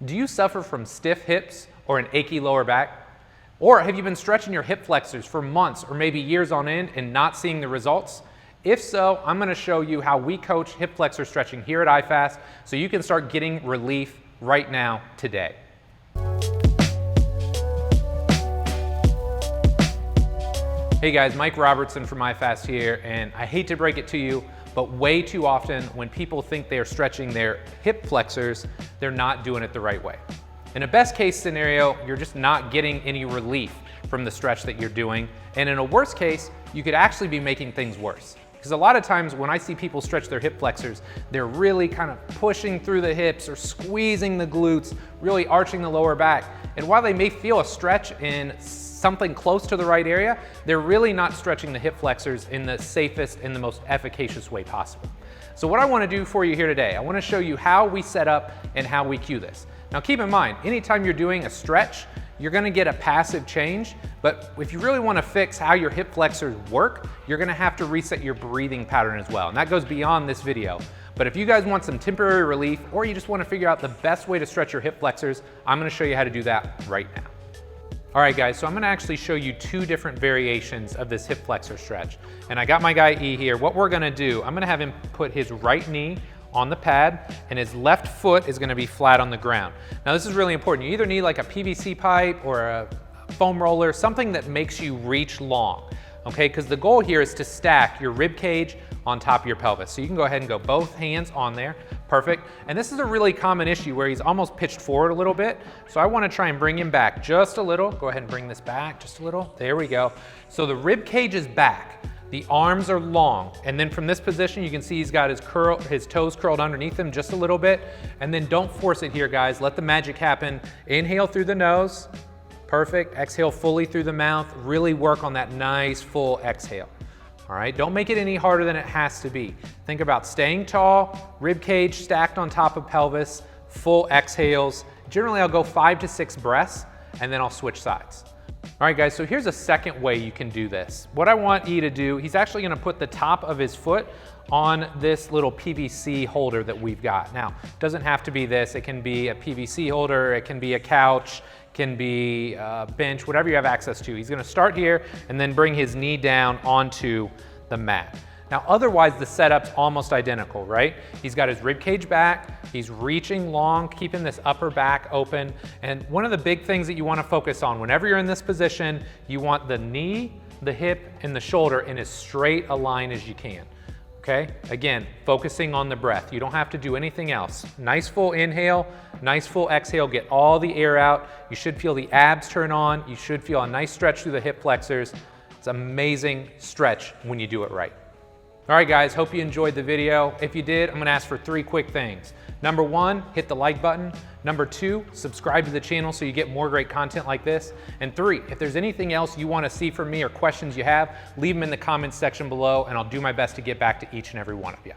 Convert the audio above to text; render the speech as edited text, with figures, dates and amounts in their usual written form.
Do you suffer from stiff hips or an achy lower back? Or have you been stretching your hip flexors for months or maybe years on end and not seeing the results? If so, I'm going to show you how we coach hip flexor stretching here at iFast so you can start getting relief right now, today. Hey guys, Mike Robertson from iFast here, and I hate to break it to you, but way too often when people think they're stretching their hip flexors, they're not doing it the right way. In a best case scenario, you're just not getting any relief from the stretch that you're doing. And in a worst case, you could actually be making things worse. Because a lot of times when I see people stretch their hip flexors, they're really kind of pushing through the hips or squeezing the glutes, really arching the lower back. And while they may feel a stretch in something close to the right area, they're really not stretching the hip flexors in the safest and the most efficacious way possible. So what I want to do for you here today, I want to show you how we set up and how we cue this. Now keep in mind, anytime you're doing a stretch, you're going to get a passive change, but if you really want to fix how your hip flexors work, you're going to have to reset your breathing pattern as well. And that goes beyond this video. But if you guys want some temporary relief, or you just want to figure out the best way to stretch your hip flexors, I'm going to show you how to do that right now. All right guys, so I'm going to actually show you two different variations of this hip flexor stretch. And I got my guy E here. What we're going to do, I'm going to have him put his right knee on the pad and his left foot is going to be flat on the ground. Now this is really important. You either need like a PVC pipe or a foam roller, something that makes you reach long, okay? Because the goal here is to stack your rib cage on top of your pelvis. So you can go ahead and go both hands on there. Perfect. And this is a really common issue where he's almost pitched forward a little bit. So I want to try and bring him back just a little. Go ahead and bring this back just a little. There we go. So the rib cage is back. The arms are long. And then from this position, you can see he's got his toes curled underneath him just a little bit. And then don't force it here, guys. Let the magic happen. Inhale through the nose. Perfect. Exhale fully through the mouth. Really work on that nice full exhale. All right, don't make it any harder than it has to be. Think about staying tall, rib cage stacked on top of pelvis, full exhales. Generally, I'll go 5 to 6 breaths, and then I'll switch sides. All right, guys, so here's a second way you can do this. What I want E to do, he's actually gonna put the top of his foot on this little PVC holder that we've got. Now, it doesn't have to be this. It can be a PVC holder, it can be a couch, can be a bench, whatever you have access to. He's gonna start here and then bring his knee down onto the mat. Now, otherwise the setup's almost identical, right? He's got his rib cage back, he's reaching long, keeping this upper back open. And one of the big things that you wanna focus on whenever you're in this position, you want the knee, the hip, and the shoulder in as straight a line as you can. Okay, again, focusing on the breath. You don't have to do anything else. Nice full inhale, nice full exhale, get all the air out. You should feel the abs turn on. You should feel a nice stretch through the hip flexors. It's an amazing stretch when you do it right. All right guys, hope you enjoyed the video. If you did, I'm gonna ask for 3 quick things. Number 1, hit the like button. Number 2, subscribe to the channel so you get more great content like this. And 3, if there's anything else you wanna see from me or questions you have, leave them in the comments section below and I'll do my best to get back to each and every one of you.